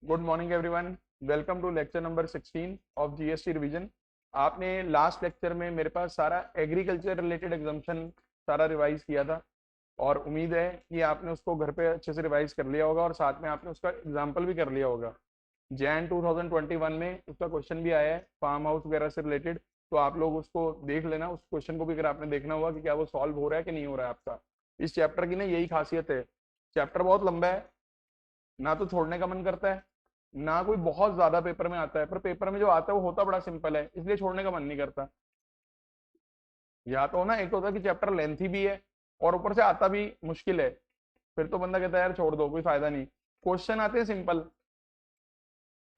Good morning everyone. Welcome to lecture number 16 of GST revision. आपने last lecture में मेरे पास सारा एग्रीकल्चर रिलेटेड एग्जाम्पशन सारा रिवाइज किया था और उम्मीद है कि आपने उसको घर पे अच्छे से रिवाइज कर लिया होगा और साथ में आपने उसका एग्जाम्पल भी कर लिया होगा। जैन 2021 में उसका क्वेश्चन भी आया है फार्म हाउस वगैरह से रिलेटेड, तो आप लोग उसको देख लेना। उस क्वेश्चन को भी अगर आपने देखना हुआ कि क्या वो सॉल्व हो रहा है कि नहीं हो रहा है आपका। इस चैप्टर की ना यही खासियत है, चैप्टर बहुत लंबा है, ना तो छोड़ने का मन करता है ना कोई बहुत ज्यादा पेपर में आता है, पर पेपर में जो आता है वो होता बड़ा सिंपल है, इसलिए छोड़ने का मन नहीं करता। या तो ना, एक तो होता है कि चैप्टर लेंथी भी है और ऊपर से आता भी मुश्किल है, फिर तो बंदा कहता है यार छोड़ दो, कोई फायदा नहीं। क्वेश्चन आते हैं सिंपल,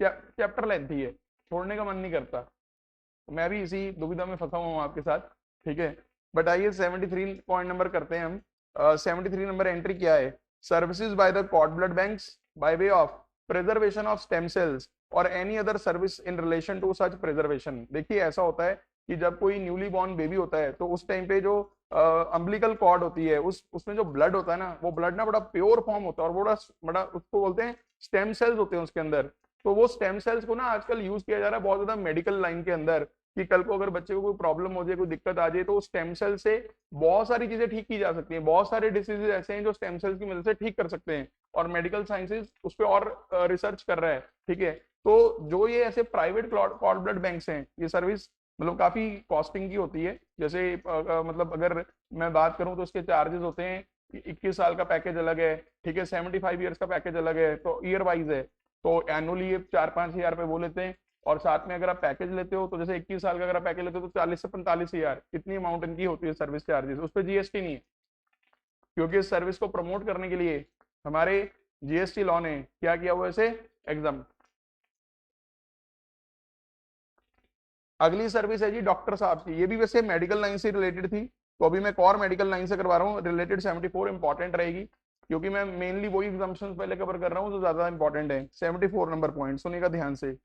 चैप्टर लेंथी है, छोड़ने का मन नहीं करता। तो मैं भी इसी दुविधा में फंसा हुआ हूँ आपके साथ। ठीक है, बट आइए 73 पॉइंट नंबर करते हैं हम। 73 नंबर एंट्री क्या है? Services by the cord blood banks by way of preservation of stem cells और any other service in relation to such preservation. देखिए ऐसा होता है कि जब कोई न्यूली बॉर्न बेबी होता है तो उस टाइम पे जो अम्बिलिकल कॉर्ड होती है उसमें जो ब्लड होता है ना, वो ब्लड ना बड़ा प्योर फॉर्म होता है और बड़ा बड़ा उसको बोलते हैं स्टेम सेल्स होते हैं उसके अंदर। तो वो स्टेम सेल्स को ना आजकल यूज किया जा रहा है बहुत ज्यादा मेडिकल लाइन के अंदर, कि कल को अगर बच्चे को कोई प्रॉब्लम हो जाए, कोई दिक्कत आ जाए, तो स्टेम सेल से बहुत सारी चीजें ठीक की जा सकती हैं। बहुत सारे डिसीजेज ऐसे हैं जो स्टेम सेल्स की मदद से ठीक कर सकते हैं और मेडिकल साइंसेज उस पर और रिसर्च कर रहा है। ठीक है, तो जो ये ऐसे प्राइवेट कॉर्ड ब्लड बैंक्स हैं, ये सर्विस मतलब काफी कॉस्टिंग की होती है। जैसे मतलब अगर मैं बात करूं तो इसके चार्जेस होते हैं, 21 साल का पैकेज अलग है, ठीक है, 75 ईयर्स का पैकेज अलग है, तो ईयर वाइज है। तो एनुअली ये 4-5 हजार रुपए वो लेते हैं, और साथ में अगर आप पैकेज लेते हो तो जैसे 21 साल का अगर आप पैकेज लेते हो तो 40 से 45 हजार इतनी अमाउंट इनकी होती है सर्विस चार्जेस, उस पर जीएसटी नहीं है। क्योंकि इस सर्विस को प्रमोट करने के लिए हमारे जीएसटी लॉ ने क्या किया हुआ इसे एग्जाम। अगली सर्विस है जी डॉक्टर साहब की, ये भी वैसे मेडिकल लाइन से रिलेटेड थी, तो अभी मैं और मेडिकल लाइन से करवा रहा हूँ रिलेटेड। 74 इंपॉर्टेंट रहेगी क्योंकि मैं मेनली वही एग्जाम्पशन पहले कवर कर रहा हूँ जो ज्यादा इंपॉर्टेंट है। 74 नंबर पॉइंट सुनिएगा ध्यान से।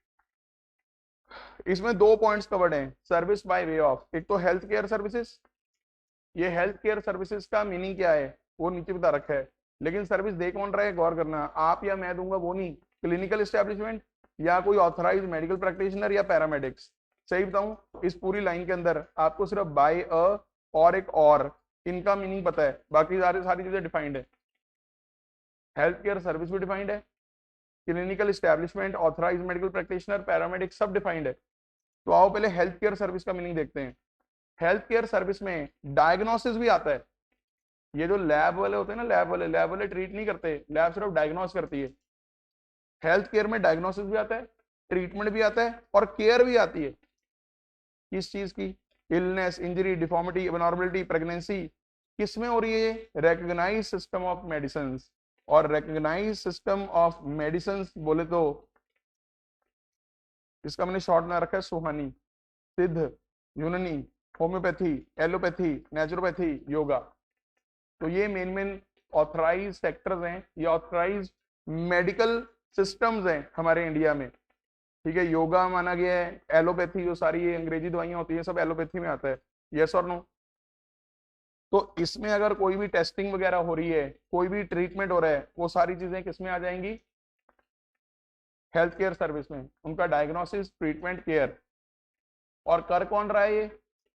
इसमें दो पॉइंट्स कवर्ड हैं सर्विस बाय वे ऑफ। एक तो हेल्थ केयर सर्विसेज, ये हेल्थ केयर सर्विसेज का मीनिंग क्या है वो नीचे बता रखा है, लेकिन सर्विस दे कौन रहा है गौर करना। आप या मैं दूंगा वो नहीं, क्लिनिकल एस्टेब्लिशमेंट या कोई ऑथराइज मेडिकल प्रैक्टिशनर या पैरामेडिक्स। सही बताऊं, इस पूरी लाइन के अंदर आपको सिर्फ बाय अ और एक और, इनका मीनिंग पता है, बाकी सारी सारी चीजें डिफाइंड है। हेल्थ केयर सर्विस भी डिफाइंड है, clinical establishment, authorise medical practitioner, paramedic सब डिफाइंड है। तो आओ पहले हेल्थ केयर सर्विस का मीनिंग देखते हैं। हेल्थ केयर सर्विस में डायग्नोसिस भी आता है। ये जो लैब वाले होते हैं ना, लैब वाले ट्रीट नहीं करते, लैब सिर्फ डायग्नोस करती है। हेल्थ केयर में डायग्नोसिस भी आता है, ट्रीटमेंट भी आता है और केयर भी आती है। किस चीज की? Illness, injury, deformity, abnormality, pregnancy, किसमें हो रही है ये? Recognise system of medicine. और रिकॉग्नाइज सिस्टम ऑफ मेडिसिन बोले तो इसका मैंने शॉर्ट में रखा है सुहानी, सिद्ध, यूनानी, होम्योपैथी, एलोपैथी, नेचुरोपैथी, योगा। तो ये मेन मेन ऑथराइज सेक्टर्स हैं, ये ऑथराइज मेडिकल सिस्टम्स हैं हमारे इंडिया में। ठीक है, योगा माना गया है, एलोपैथी जो सारी ये अंग्रेजी दवाइयां होती है सब एलोपैथी में आता है। यस और नो? तो इसमें अगर कोई भी टेस्टिंग वगैरह हो रही है, कोई भी ट्रीटमेंट हो रहा है, वो सारी चीजें किसमें आ जाएंगी? हेल्थ केयर सर्विस में। उनका डायग्नोसिस, ट्रीटमेंट, केयर। और कर कौन रहा है ये?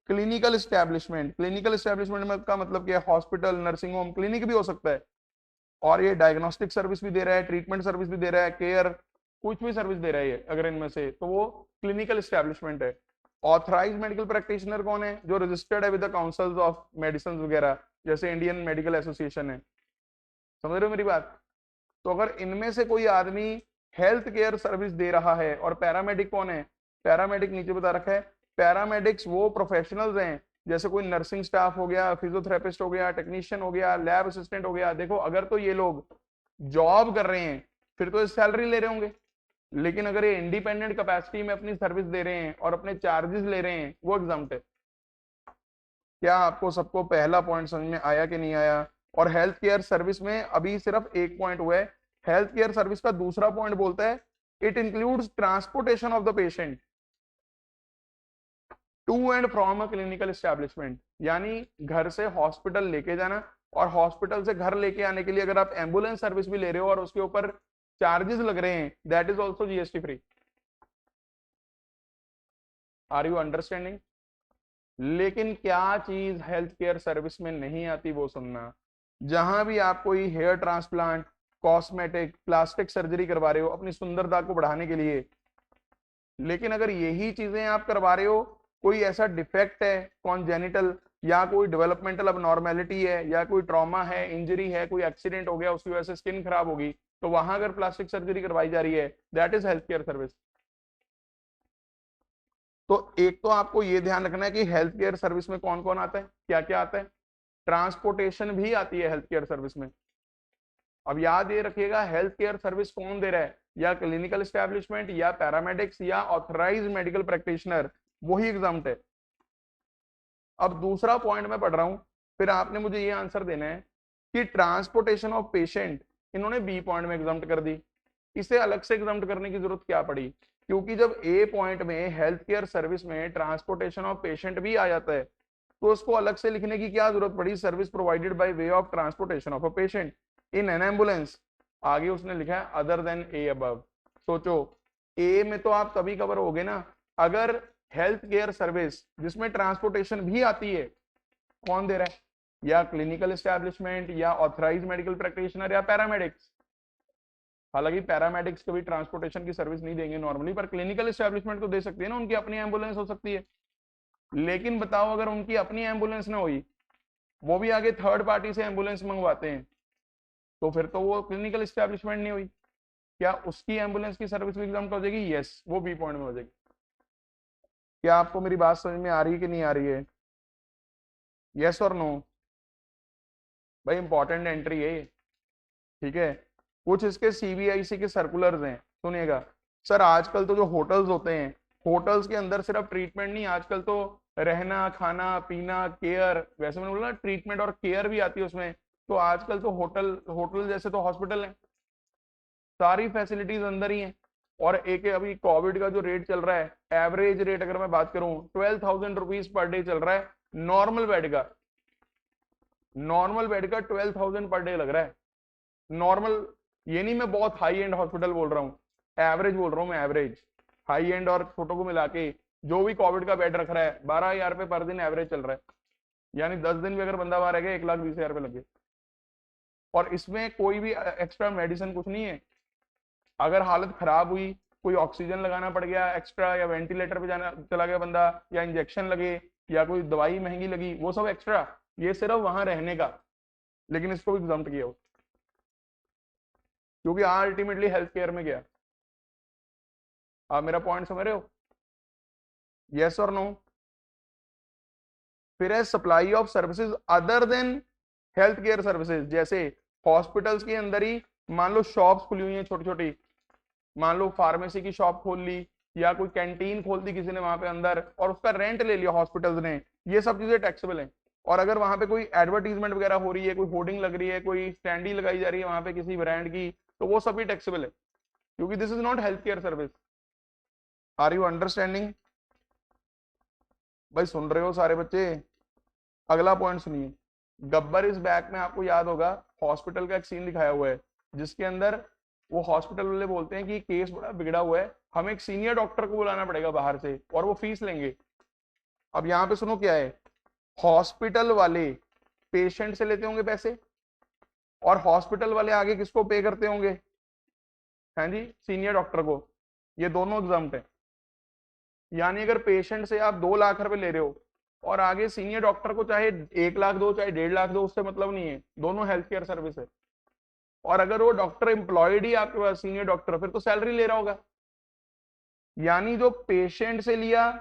Clinical establishment. क्लिनिकल एस्टेब्लिशमेंट में का मतलब क्या है? हॉस्पिटल, नर्सिंग होम, क्लिनिक भी हो सकता है। और ये डायग्नोस्टिक सर्विस भी दे रहा है, ट्रीटमेंट सर्विस भी दे रहा है, केयर, कुछ भी सर्विस दे रहा है ये अगर इनमें से, तो वो क्लिनिकल एस्टेब्लिशमेंट है। ऑथराइज मेडिकल प्रैक्टिशनर कौन है? जो रजिस्टर्ड है with the councils of medicine वगैरह, जैसे इंडियन मेडिकल एसोसिएशन है। समझ रहे हो मेरी बात? तो अगर इनमें से कोई आदमी हेल्थ केयर सर्विस दे रहा है, और पैरामेडिक कौन है? पैरामेडिक नीचे बता रखा है। पैरामेडिक्स वो प्रोफेशनल्स हैं, जैसे कोई नर्सिंग स्टाफ हो गया, फिजियोथेरेपिस्ट हो गया, टेक्नीशियन हो गया, लैब असिस्टेंट हो गया। देखो अगर तो ये लोग जॉब कर रहे हैं फिर तो सैलरी ले रहे होंगे, लेकिन अगर ये इंडिपेंडेंट कैपेसिटी में अपनी सर्विस दे रहे हैं और अपने चार्जेस ले रहे हैं, वो एग्जाम्प्ट है। क्या आपको सबको पहला पॉइंट समझ में आया कि नहीं आया? और हेल्थ केयर सर्विस में अभी सिर्फ एक पॉइंट हुआ है। हेल्थ केयर सर्विस का दूसरा पॉइंट बोलता है it includes transportation of the patient to and from a clinical establishment. यानी घर से हॉस्पिटल लेके जाना, और हॉस्पिटल से घर लेके आने के लिए अगर आप एम्बुलेंस सर्विस भी ले रहे हो और उसके ऊपर चार्जेस लग रहे हैं, that is also GST free. Are you understanding? लेकिन क्या चीज हेल्थ केयर सर्विस में नहीं आती वो सुनना। जहां भी आप कोई hair transplant, cosmetic, plastic surgery करवा रहे हो अपनी सुंदरता को बढ़ाने के लिए, लेकिन अगर यही चीजें आप करवा रहे हो, कोई ऐसा डिफेक्ट है कॉन्जेनिटल, या कोई डेवलपमेंटल अबनॉर्मेलिटी है, या कोई ट्रॉमा है, इंजरी है, कोई एक्सीडेंट हो गया उसकी वजह से स्किन खराब होगी, तो वहां अगर प्लास्टिक सर्जरी करवाई जा रही है, that is health care service. तो एक तो आपको ये ध्यान रखना है कि हेल्थ केयर सर्विस में कौन कौन आता है, क्या क्या आता है। ट्रांसपोर्टेशन भी आती है हेल्थ केयर सर्विस में। अब याद ये रखिएगा, हेल्थ केयर सर्विस कौन दे रहा है, या क्लिनिकल एस्टेब्लिशमेंट, या पैरामेडिक्स, या ऑथराइज मेडिकल प्रैक्टिशनर, वही एग्जाम्प्ट है। अब दूसरा पॉइंट मैं पढ़ रहा हूं, फिर आपने मुझे ये आंसर देना है कि ट्रांसपोर्टेशन ऑफ पेशेंट इन्होंने बी पॉइंट में एग्जाम्प्ट कर दी, इसे अलग से एग्जाम्प्ट करने की जरूरत क्या पड़ी? क्योंकि जब ए पॉइंट में हेल्थ केयर सर्विस में ट्रांसपोर्टेशन ऑफ पेशेंट भी आ जाता है, तो उसको अलग से लिखने की क्या जरूरत पड़ी? Service provided bye way of transportation of a patient in an ambulance. आगे उसने लिखा है अदर देन ए अबव। सोचो, ए में तो आप तभी कवर होगे ना अगर हेल्थ केयर सर्विस जिसमें ट्रांसपोर्टेशन भी आती है, कौन दे रहा है? या क्लिनिकल एस्टेब्लिशमेंट, या ऑथराइज मेडिकल प्रैक्टिशनर, या पैरामेडिक्स। हालांकि पैरामेडिक्स कभी ट्रांसपोर्टेशन की सर्विस नहीं देंगे नॉर्मली, पर क्लिनिकल एस्टेब्लिशमेंट तो दे सकते हैं ना, उनकी अपनी एम्बुलेंस हो सकती है। लेकिन बताओ अगर उनकी अपनी एम्बुलेंस ना हुई, वो भी आगे थर्ड पार्टी से एम्बुलेंस मंगवाते हैं, तो फिर तो वो क्लिनिकल एस्टेब्लिशमेंट नहीं हुई। क्या उसकी एम्बुलेंस की सर्विस भी एग्जाम्प्ट हो जाएगी? यस, वो बी पॉइंट में हो जाएगी। क्या आपको मेरी बात समझ में आ रही है कि नहीं आ रही है? यस और नो? भाई इंपॉर्टेंट एंट्री है, ठीक है। कुछ इसके सीबीआईसी के सर्कुलर्स हैं, सुनिएगा। सर आजकल तो जो होटल्स होते हैं, होटल्स के अंदर सिर्फ ट्रीटमेंट नहीं, आजकल तो रहना, खाना, पीना, केयर, वैसे मैंने बोला ट्रीटमेंट और केयर भी आती है उसमें। तो आजकल तो होटल होटल जैसे तो हॉस्पिटल है, सारी फैसिलिटीज अंदर ही हैं। और एक अभी कोविड का जो रेट चल रहा है, एवरेज रेट अगर मैं बात करूं 12,000 रुपीज पर डे चल रहा है नॉर्मल बेड का। नॉर्मल बेड का 12,000 पर डे लग रहा है नॉर्मल। ये नहीं मैं बहुत हाई एंड हॉस्पिटल बोल रहा हूँ, एवरेज बोल रहा हूँ मैं, एवरेज। हाई एंड और छोटों को मिला के जो भी कोविड का बेड रख रहा है 12,000 रुपये पर दिन एवरेज चल रहा है। यानी 10 दिन भी अगर बंदा वहां रह गया 1,20,000 रुपये लगे। और इसमें कोई भी एक्स्ट्रा मेडिसिन कुछ नहीं है। अगर हालत खराब हुई, कोई ऑक्सीजन लगाना पड़ गया एक्स्ट्रा, या वेंटिलेटर पे जाना चला गया बंदा, या इंजेक्शन लगे, या कोई दवाई महंगी लगी, वो सब एक्स्ट्रा। ये सिर्फ वहां रहने का, लेकिन इसको भी एग्जाम्प्ट किया हो, क्योंकि अल्टीमेटली हेल्थ केयर में गया। आप मेरा पॉइंट समझ रहे हो? यस और नो? फिर है supply of services other than health care services. जैसे हॉस्पिटल्स के अंदर ही मान लो शॉप्स खुली हुई हैं छोटी छोटी, मान लो फार्मेसी की शॉप खोल ली, या कोई कैंटीन खोल दी किसी ने वहां पे अंदर, और उसका रेंट ले लिया हॉस्पिटल्स ने, ये सब चीजें टैक्सेबल हैं। और अगर वहां पे कोई एडवर्टीजमेंट वगैरह हो रही है, कोई होर्डिंग लग रही है, कोई स्टैंडी लगाई जा रही है वहां पे किसी ब्रांड की, तो वो सभी टैक्सेबल है, क्योंकि this is not health care service. Are you understanding? भाई सुन रहे हो सारे बच्चे? अगला पॉइंट सुनिए। गब्बर इज बैक में आपको याद होगा हॉस्पिटल का एक सीन दिखाया हुआ है, जिसके अंदर वो हॉस्पिटल वाले बोलते हैं कि केस बड़ा बिगड़ा हुआ है, हमें एक सीनियर डॉक्टर को बुलाना पड़ेगा बाहर से और वो फीस लेंगे। अब यहाँ पे सुनो क्या है, हॉस्पिटल वाले पेशेंट से लेते होंगे पैसे, और हॉस्पिटल वाले आगे किसको पे करते होंगे? हाँ जी, सीनियर डॉक्टर को। ये दोनों एग्जाम्प्ट है। यानी अगर पेशेंट से आप 2 लाख रुपए ले रहे हो, और आगे सीनियर डॉक्टर को चाहे 1 लाख दो चाहे 1.5 लाख दो, उससे मतलब नहीं है, दोनों हेल्थ केयर सर्विस है। और अगर वो डॉक्टर एम्प्लॉयड ही आपके पास सीनियर डॉक्टर, फिर तो सैलरी ले रहा होगा। यानी जो पेशेंट से लिया,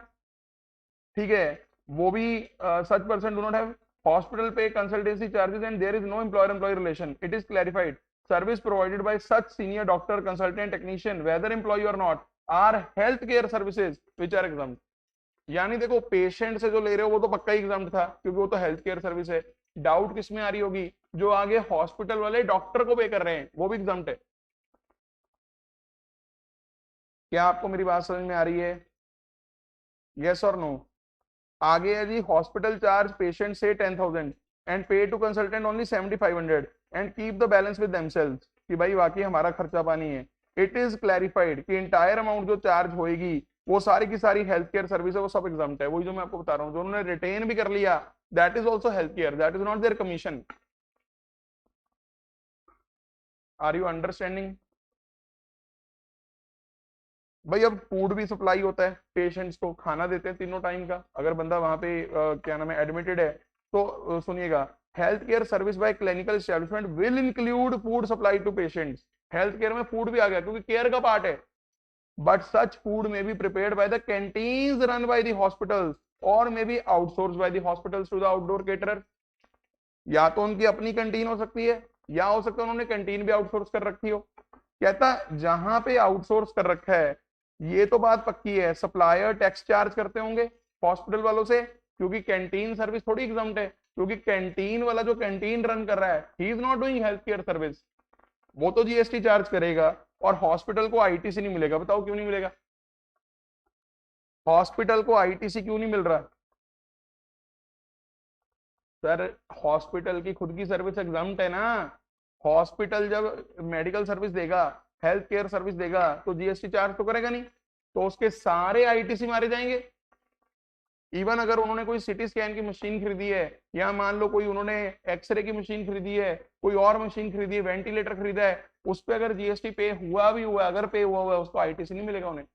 ठीक है, वो भी such person do not have hospital पे consultancy charges and there is no employer employ relation, it is clarified service provided by such senior doctor consultant technician whether employ or not are health care services which are exempt. यानी देखो, patient से जो ले रहे हो वो तो पक्का ही एग्जाम था, क्योंकि वो तो हेल्थ केयर सर्विस है। डाउट किस में आ रही होगी? जो आगे हॉस्पिटल वाले डॉक्टर को पे कर रहे हैं वो भी एग्जाम है। क्या आपको मेरी बात समझ में आ रही है? यस और नो? आगे है जी, हॉस्पिटल चार्ज पेशेंट से 10,000 and pay to consultant only 7,500 and keep the balance with themselves. कि भाई वाकई हमारा खर्चा पानी है। इट इज क्लैरिफाइड कि इंटायर अमाउंट जो चार्ज होएगी वो सारी की सारी हेल्थ केयर सर्विस है, वो सब एग्जाम्प्ट है। वही जो मैं आपको बता रहा हूँ, जो उन्होंने रिटेन भी कर लिया, that is also health care, that is not their commission. Are you understanding? भाई अब फूड भी सप्लाई होता है, पेशेंट्स को खाना देते हैं तीनों टाइम का, अगर बंदा वहां पे क्या नाम है एडमिटेड है तो सुनिएगा, health care service by clinical establishment will include food supply to patients. Health care में फूड भी आ गया क्योंकि केयर का पार्ट है, but such food may be prepared by the canteens run by the hospitals or may be outsourced by the hospitals to the outdoor caterer. या तो उनकी अपनी कैंटीन हो सकती है, या हो सकता है उन्होंने कैंटीन भी आउटसोर्स कर रखी हो। कहता जहां पे आउटसोर्स कर रखा है, ये तो बात पक्की है, सप्लायर टैक्स चार्ज करते होंगे हॉस्पिटल वालों से, क्योंकि कैंटीन सर्विस थोड़ी एग्जाम्प्ट है, क्योंकि कैंटीन वाला जो कैंटीन रन कर रहा है he is not doing health care service, वो तो जीएसटी चार्ज करेगा। और हॉस्पिटल को आईटीसी नहीं मिलेगा, बताओ क्यों नहीं मिलेगा? हॉस्पिटल को आईटीसी क्यों नहीं मिल रहा? सर हॉस्पिटल की खुद की सर्विस एग्जाम्प्ट है ना। हॉस्पिटल जब मेडिकल सर्विस देगा, हेल्थ केयर सर्विस देगा, तो जीएसटी चार्ज तो करेगा नहीं, तो उसके सारे आईटीसी मारे जाएंगे। इवन अगर उन्होंने कोई सिटी स्कैन की मशीन खरीदी है, या मान लो कोई उन्होंने एक्सरे की मशीन खरीदी है, कोई और मशीन खरीदी है, वेंटिलेटर खरीदा है, उस पर अगर जीएसटी पे हुआ भी हुआ, अगर पे हुआ हुआ है, उसको आईटीसी नहीं मिलेगा उन्हें,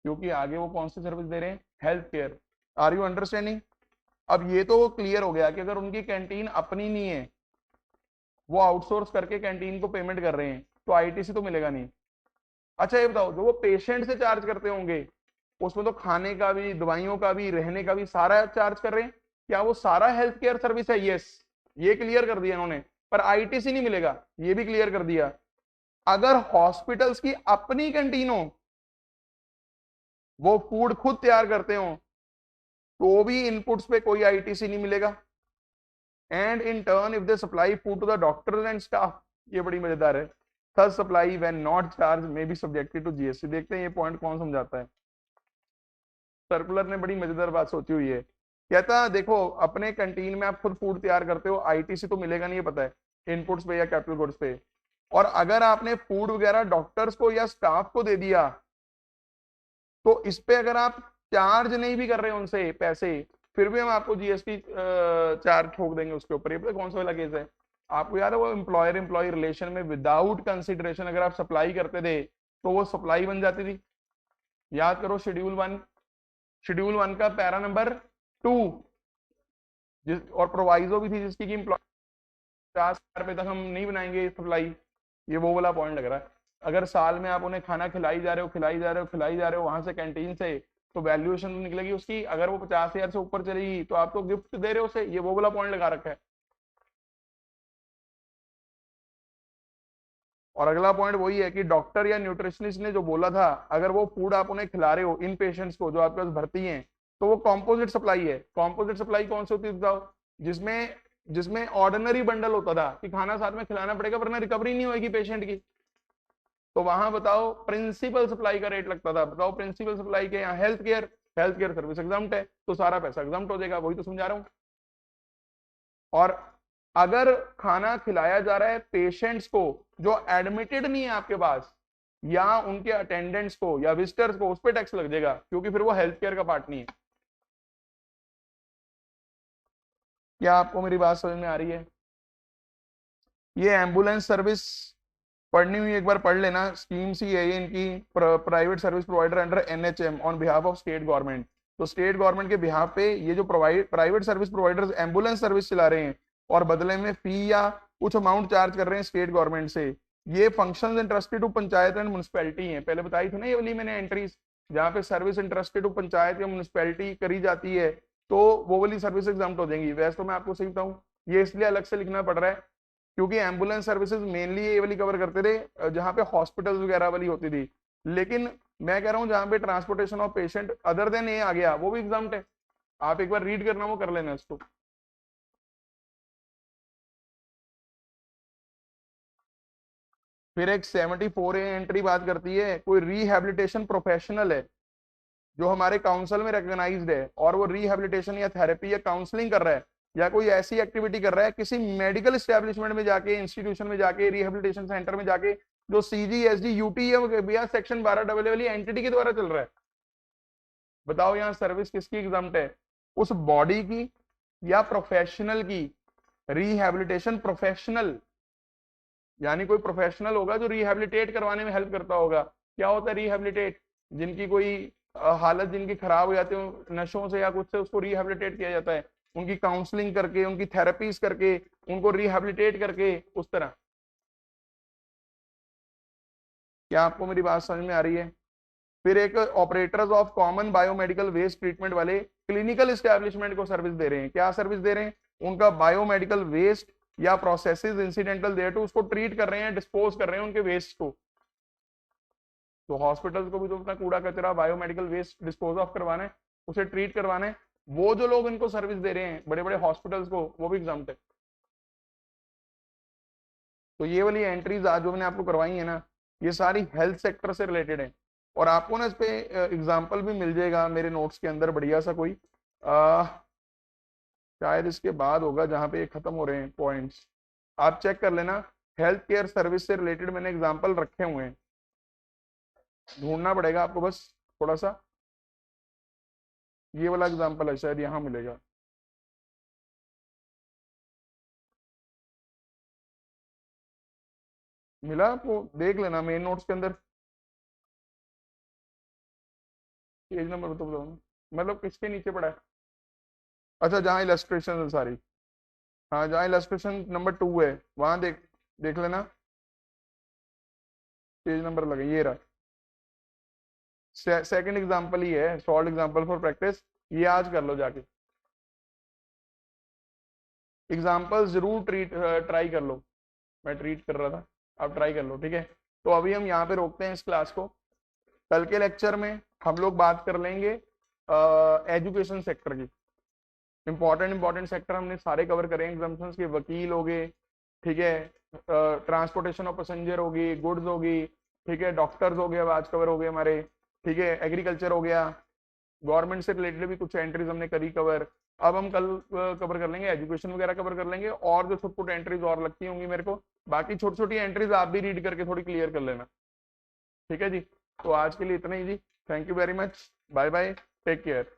क्योंकि आगे वो कौन सी सर्विस दे रहे हैं? Health care. Are you understanding? अब ये तो क्लियर हो गया कि अगर उनकी कैंटीन अपनी नहीं है, वो आउटसोर्स करके कैंटीन को पेमेंट कर रहे हैं, तो आईटीसी तो मिलेगा नहीं। अच्छा ये बताओ, जो वो पेशेंट से चार्ज करते होंगे, उसमें तो खाने का भी, दवाइयों का भी, रहने का भी सारा चार्ज कर रहे हैं, क्या वो सारा हेल्थ केयर सर्विस है? यस, ये क्लियर कर दिया इन्होंने, पर आईटीसी नहीं मिलेगा, ये भी क्लियर कर दिया। अगर हॉस्पिटल्स की अपनी कैंटीन हो, वो फूड खुद तैयार करते हो, तो भी इनपुट्स पे कोई आईटीसी नहीं मिलेगा। And in turn if they supply food to the doctors and staff, ये बड़ी मजेदार है, thus supply when not charge may be subjected to GST. देखते हैं ये पॉइंट कौन समझाता है। सर्कुलर ने बड़ी मजेदार बात सोची हुई है, कहता देखो अपने कैंटीन में आप खुद फूड तैयार करते हो, आईटीसी तो मिलेगा नहीं, ये पता है, इनपुट्स पे या कैपिटल गुड्स पे। और अगर आपने फूड वगैरह डॉक्टर्स को या स्टाफ को दे दिया, तो इस पे अगर आप चार्ज नहीं भी कर रहे हैं उनसे पैसे, फिर भी हम आपको जीएसटी चार्ज ठोक देंगे उसके ऊपर। ये पता कौन सा वाला केस है आपको याद है? वो एम्प्लॉयर एम्प्लॉय रिलेशन में विदाउट कंसिडरेशन अगर आप सप्लाई करते थे, तो वो सप्लाई बन जाती थी। याद करो शेड्यूल 1, शेड्यूल 1 का पैरा नंबर 2, जिस और प्रोवाइजो भी थी जिसकी कि एम्प्लॉय 50,000 तक हम नहीं बनाएंगे सप्लाई। ये वो वाला पॉइंट लग रहा है। अगर साल में आप उन्हें खाना खिलाई जा रहे हो, खिलाई जा रहे हो, खिलाई जा रहे हो वहां से कैंटीन से, तो वैल्यूएशन निकलेगी उसकी, अगर वो 50,000 से ऊपर चलेगी तो आप तो गिफ्ट दे रहे हो उसे, ये वो वाला पॉइंट लगा रखा है। और अगला पॉइंट वही है कि डॉक्टर या न्यूट्रिशनिस्ट ने जो बोला था, अगर वो फूड आप उन्हें खिला रहे हो इन पेशेंट्स को जो आपके पास भर्ती हैं, तो वो कॉम्पोजिट सप्लाई है। कॉम्पोजिट सप्लाई कौन सी होती है बताओ? जिसमें जिसमें ऑर्डिनरी बंडल होता था कि खाना साथ में खिलाना पड़ेगा वरना रिकवरी नहीं होगी पेशेंट की, तो वहां बताओ प्रिंसिपल सप्लाई का रेट लगता था। बताओ प्रिंसिपल सप्लाई के यहाँ हेल्थ केयर सर्विस एग्जाम्प्ट है, तो सारा पैसा एग्जाम्प्ट हो जाएगा, वही तो समझा रहा हूँ। और अगर खाना खिलाया जा रहा है पेशेंट्स को जो एडमिटेड नहीं है आपके पास, या उनके अटेंडेंट्स को या विजिटर्स को, उस पर टैक्स लग जाएगा, क्योंकि फिर वो हेल्थ केयर का पार्ट नहीं है। क्या आपको मेरी बात समझ में आ रही है? ये एम्बुलेंस सर्विस पढ़नी हुई एक बार पढ़ लेना, स्कीम सी है ये इनकी, private service provider under NHM on behalf of state government. तो स्टेट गवर्नमेंट के बिहाफ पे ये जो private service providers ambulance service चला रहे हैं और बदले में फी या कुछ अमाउंट चार्ज कर रहे हैं स्टेट गवर्नमेंट से, ये functions interested to panchayat and municipality है। पहले बताई थी ना ये वाली मैंने एंट्रीज, जहाँ पे सर्विस इंटरेस्टेड टू पंचायत या म्युनिसिपैलिटी करी जाती है, तो वो वाली सर्विस एग्जाम्प्ट हो जाएंगी। वैसे तो मैं आपको सही बताऊं, ये इसलिए अलग से लिखना पड़ रहा है क्योंकि एम्बुलेंस सर्विसेज मेनली ये वाली कवर करते थे जहाँ पे हॉस्पिटल्स वगैरह वाली होती थी, लेकिन मैं कह रहा हूँ जहाँ पे transportation of patient other than ये आ गया, वो भी एग्जाम्प्ट है। आप एक बार रीड करना, वो कर लेना इसको। फिर एक 74A एंट्री बात करती है, कोई रिहेबिलिटेशन प्रोफेशनल है जो हमारे काउंसिल में रिकॉग्नाइज्ड है और वो रिहेबिलिटेशन या थेरेपी या काउंसलिंग कर रहा है, या कोई ऐसी एक्टिविटी कर रहा है किसी मेडिकल एस्टेब्लिशमेंट में जाके, इंस्टीट्यूशन में जाके, रिहेबिलिटेशन सेंटर में जाके, जो सीजी एसडी यूटी या सेक्शन 12 वाली एंटिटी के द्वारा चल रहा है, बताओ यहाँ सर्विस किसकी एग्जाम्प्ट है? उस बॉडी की या प्रोफेशनल की? रिहेबिलिटेशन प्रोफेशनल, यानी कोई प्रोफेशनल होगा जो रिहेबिलिटेट करवाने में हेल्प करता होगा। क्या होता है रिहेबिलिटेट? जिनकी कोई हालत जिनकी खराब हो जाती है नशों से या कुछ से, उसको रिहेबिलिटेट किया जाता है, उनकी काउंसलिंग करके, उनकी थेरेपीज करके, उनको रिहेबिलिटेट करके, उस तरह। क्या आपको मेरी बात समझ में आ रही है? फिर एक operators of common biomedical waste treatment वाले क्लिनिकल एस्टेब्लिशमेंट को सर्विस दे रहे हैं। क्या सर्विस दे रहे हैं? उनका बायोमेडिकल वेस्ट या प्रोसेसेस इंसिडेंटल देयर टू, उसको ट्रीट कर रहे हैं, डिस्पोज कर रहे हैं उनके वेस्ट को। तो हॉस्पिटल्स को भी तो अपना कूड़ा कचरा बायोमेडिकल वेस्ट डिस्पोज ऑफ करवाना है, उसे ट्रीट करवाना है। वो जो लोग इनको सर्विस दे रहे हैं बड़े बड़े हॉस्पिटल्स को, वो भी एग्जाम्प्ट है। तो ये वाली एंट्रीज आज जो मैंने आपको करवाई है ना, ये सारी हेल्थ सेक्टर से रिलेटेड है। और आपको ना इस पे एग्जाम्पल भी मिल जाएगा मेरे नोट्स के अंदर, बढ़िया सा कोई शायद इसके बाद होगा जहाँ पे ये खत्म हो रहे हैं पॉइंट्स, आप चेक कर लेना। हेल्थ केयर सर्विस से रिलेटेड मैंने एग्जाम्पल रखे हुए हैं, ढूंढना पड़ेगा आपको बस थोड़ा सा। ये वाला एग्जाम्पल है, शायद यहाँ मिलेगा। मिला आपको? देख लेना मेन नोट्स के अंदर। पेज नंबर तो बताओ, मतलब किसके नीचे पड़ा है? अच्छा, जहाँ इलस्ट्रेशन है सारी, हाँ जहाँ इलस्ट्रेशन नंबर 2 है वहां देख, देख लेना पेज नंबर लगे, ये रहा। सेकंड एग्जांपल ही है, सॉल्व एग्जांपल फॉर प्रैक्टिस, ये आज कर लो जाके। एग्जांपल जरूर ट्राई कर लो। मैं ट्रीट कर रहा था, आप ट्राई कर लो, ठीक है। तो अभी हम यहाँ पे रोकते हैं इस क्लास को। कल के लेक्चर में हम लोग बात कर लेंगे एजुकेशन सेक्टर की। इंपॉर्टेंट सेक्टर हमने सारे कवर करें, एग्जाम्पल्स के, वकील हो गए, ठीक है, ट्रांसपोर्टेशन ऑफ पैसेंजर होगी, गुड्स होगी, ठीक है, डॉक्टर्स हो गए, अब आज कवर हो गए हमारे, ठीक है, एग्रीकल्चर हो गया, गवर्नमेंट से रिलेटेड भी कुछ एंट्रीज हमने करी कवर। अब हम कल कवर कर लेंगे एजुकेशन वगैरह कवर कर लेंगे, और जो छोटी छोटी एंट्रीज और लगती होंगी मेरे को, बाकी छोटी छोटी एंट्रीज आप भी रीड करके थोड़ी क्लियर कर लेना, ठीक है जी। तो आज के लिए इतना ही जी, thank you very much, bye bye, take care.